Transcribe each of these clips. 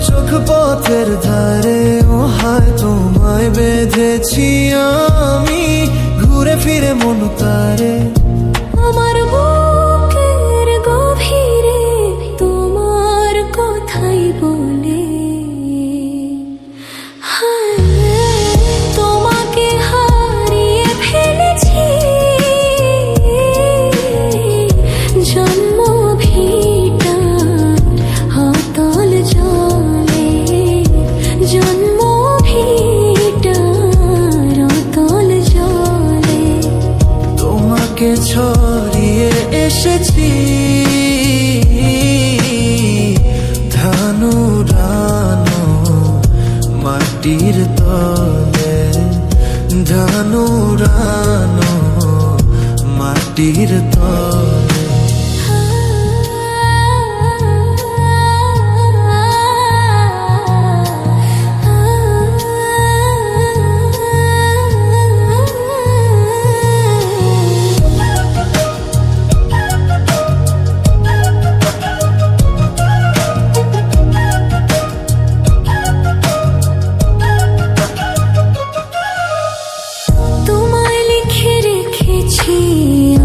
চোখ পথের ধারে, ও হায় তোমায় বেঁধেছি আমি, ঘুরে ফিরে মন তারে। আমার বুকের গভীরে তোমার কথাই বলে, তোমাকে হারিয়ে ফেলেছি। জন্ম ভিটা অতল জলে, জন্ম ভিটা অতল জলে। তোমাকে ছড়িয়ে এসেছি ধানুরানো মাটির তলে, ধানুরানো মাটির তলে।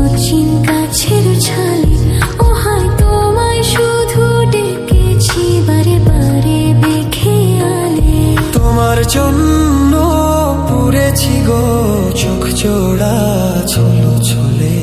অচিন গাছের ছালে, ও হায় তোমায় শুধু ডেকেছি বারে বারে বেখেয়ালে। তোমার জন্য পুড়েছি গো চোখ জোড়া ছলো ছলে।